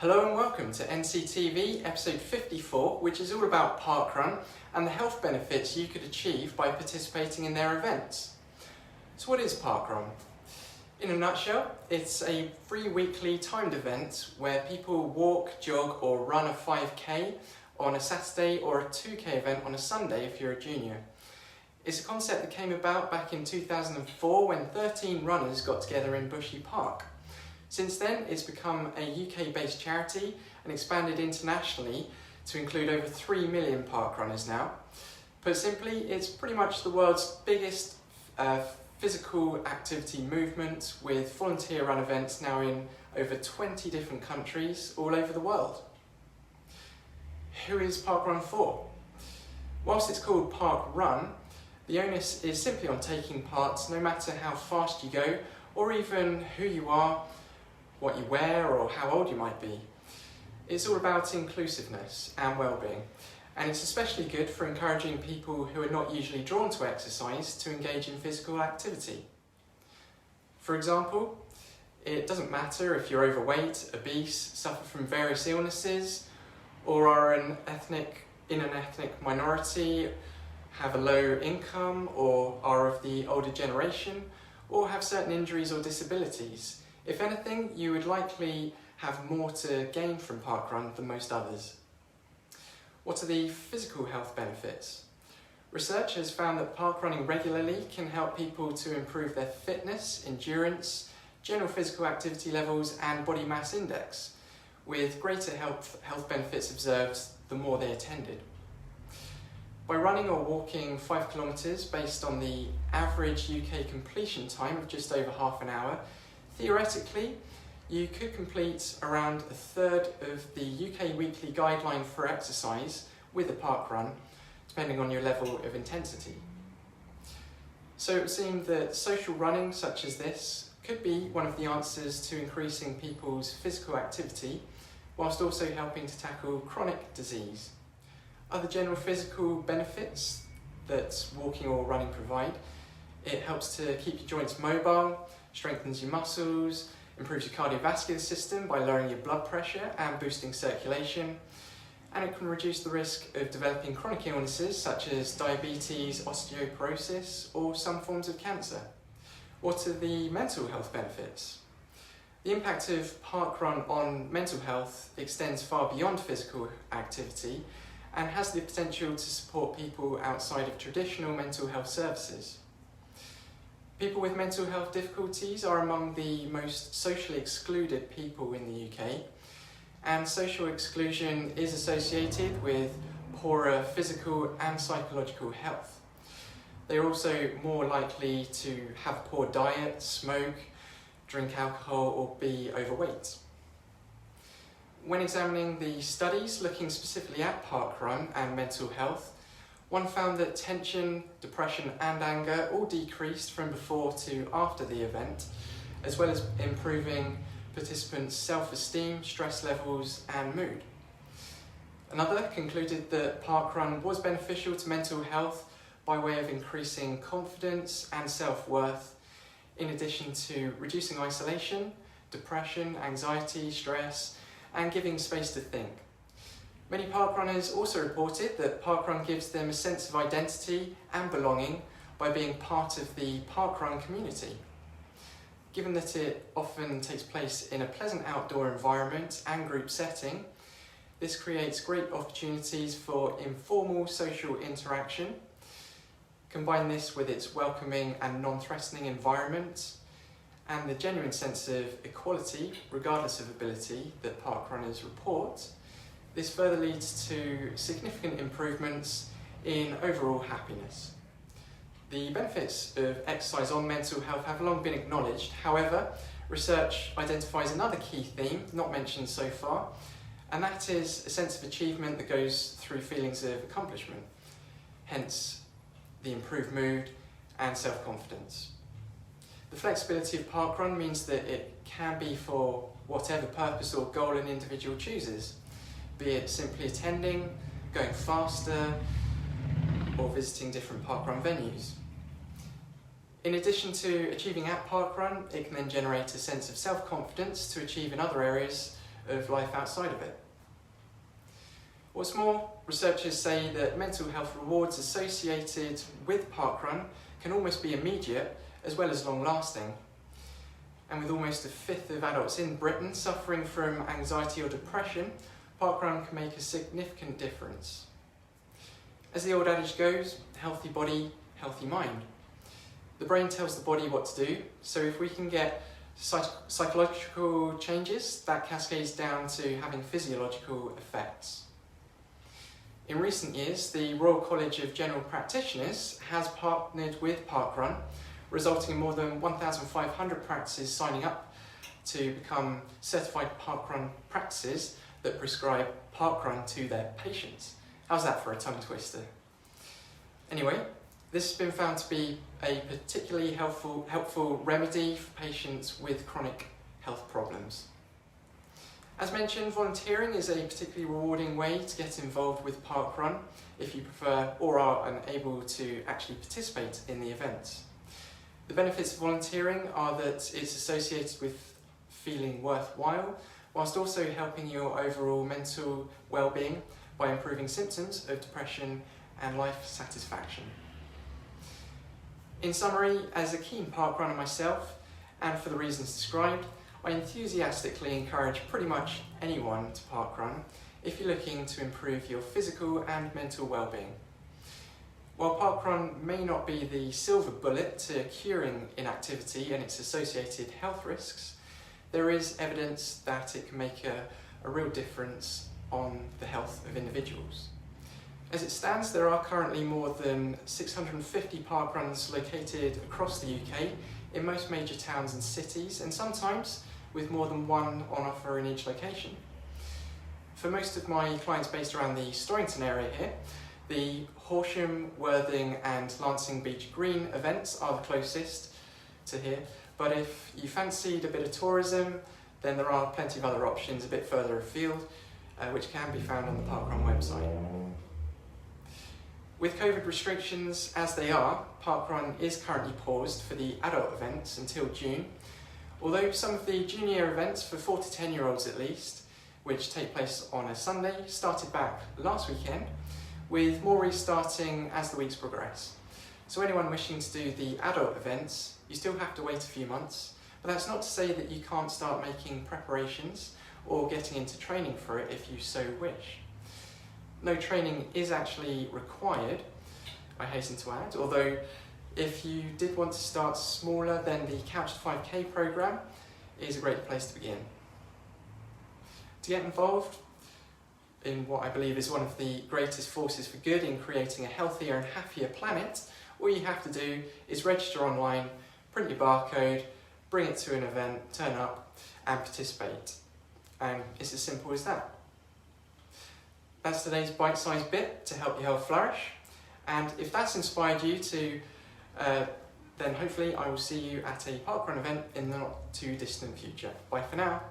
Hello and welcome to NCTV episode 54, which is all about parkrun and the health benefits you could achieve by participating in their events. So what is parkrun? In a nutshell, it's a free weekly timed event where people walk, jog or run a 5k on a Saturday or a 2k event on a Sunday if you're a junior. It's a concept that came about back in 2004 when 13 runners got together in Bushy Park. Since then, it's become a UK-based charity and expanded internationally to include over 3 million parkrunners now. Put simply, it's pretty much the world's biggest physical activity movement, with volunteer run events now in over 20 different countries all over the world. Who is parkrun for? Whilst it's called parkrun, the onus is simply on taking part no matter how fast you go or even who you are, what you wear or how old you might be. It's all about inclusiveness and well-being, and it's especially good for encouraging people who are not usually drawn to exercise to engage in physical activity. For example, it doesn't matter if you're overweight, obese, suffer from various illnesses, or are in an ethnic minority, have a low income, or are of the older generation, or have certain injuries or disabilities. If anything, you would likely have more to gain from parkrun than most others. What are the physical health benefits? Research has found that parkrunning regularly can help people to improve their fitness, endurance, general physical activity levels and body mass index, with greater health benefits observed the more they attended. By running or walking 5 kilometres based on the average UK completion time of just over half an hour, theoretically, you could complete around a third of the UK weekly guideline for exercise with a parkrun, depending on your level of intensity. So it would seem that social running such as this could be one of the answers to increasing people's physical activity, whilst also helping to tackle chronic disease. Other general physical benefits that walking or running provide: it helps to keep your joints mobile, strengthens your muscles, improves your cardiovascular system by lowering your blood pressure and boosting circulation, and it can reduce the risk of developing chronic illnesses such as diabetes, osteoporosis, or some forms of cancer. What are the mental health benefits? The impact of parkrun on mental health extends far beyond physical activity and has the potential to support people outside of traditional mental health services. People with mental health difficulties are among the most socially excluded people in the UK, and social exclusion is associated with poorer physical and psychological health. They are also more likely to have a poor diet, smoke, drink alcohol, or be overweight. When examining the studies looking specifically at parkrun and mental health, one found that tension, depression and anger all decreased from before to after the event, as well as improving participants' self-esteem, stress levels and mood. Another concluded that parkrun was beneficial to mental health by way of increasing confidence and self-worth, in addition to reducing isolation, depression, anxiety, stress, and giving space to think. Many parkrunners also reported that parkrun gives them a sense of identity and belonging by being part of the parkrun community. Given that it often takes place in a pleasant outdoor environment and group setting, this creates great opportunities for informal social interaction. Combine this with its welcoming and non-threatening environment and the genuine sense of equality, regardless of ability, that parkrunners report. This further leads to significant improvements in overall happiness. The benefits of exercise on mental health have long been acknowledged. However, research identifies another key theme not mentioned so far, and that is a sense of achievement that goes through feelings of accomplishment, hence the improved mood and self-confidence. The flexibility of parkrun means that it can be for whatever purpose or goal an individual chooses, be it simply attending, going faster, or visiting different parkrun venues. In addition to achieving at parkrun, it can then generate a sense of self-confidence to achieve in other areas of life outside of it. What's more, researchers say that mental health rewards associated with parkrun can almost be immediate as well as long-lasting. And with almost a fifth of adults in Britain suffering from anxiety or depression, parkrun can make a significant difference. As the old adage goes, healthy body, healthy mind. The brain tells the body what to do, so if we can get psychological changes, that cascades down to having physiological effects. In recent years, the Royal College of General Practitioners has partnered with parkrun, resulting in more than 1,500 practices signing up to become certified parkrun practices that prescribe parkrun to their patients. How's that for a tongue twister? Anyway, this has been found to be a particularly helpful remedy for patients with chronic health problems. As mentioned, volunteering is a particularly rewarding way to get involved with parkrun if you prefer or are unable to actually participate in the event. The benefits of volunteering are that it's associated with feeling worthwhile, whilst also helping your overall mental well-being by improving symptoms of depression and life satisfaction. In summary, as a keen parkrunner myself, and for the reasons described, I enthusiastically encourage pretty much anyone to parkrun if you're looking to improve your physical and mental well-being. While parkrun may not be the silver bullet to curing inactivity and its associated health risks, there is evidence that it can make a real difference on the health of individuals. As it stands, there are currently more than 650 parkruns located across the UK in most major towns and cities, and sometimes with more than one on offer in each location. For most of my clients based around the Storrington area here, the Horsham, Worthing and Lancing Beach Green events are the closest to here, but if you fancied a bit of tourism, then there are plenty of other options a bit further afield, which can be found on the parkrun website. With COVID restrictions as they are, parkrun is currently paused for the adult events until June, although some of the junior events for 4 to 10-year-olds at least, which take place on a Sunday, started back last weekend, with more restarting as the weeks progress. So anyone wishing to do the adult events, you still have to wait a few months, but that's not to say that you can't start making preparations or getting into training for it if you so wish. No training is actually required, I hasten to add, although if you did want to start smaller, then the Couch to 5K programme is a great place to begin. To get involved in what I believe is one of the greatest forces for good in creating a healthier and happier planet, all you have to do is register online, print your barcode, bring it to an event, turn up and participate. And it's as simple as that. That's today's bite-sized bit to help your health flourish. And if that's inspired you to, then hopefully I will see you at a parkrun event in the not too distant future. Bye for now.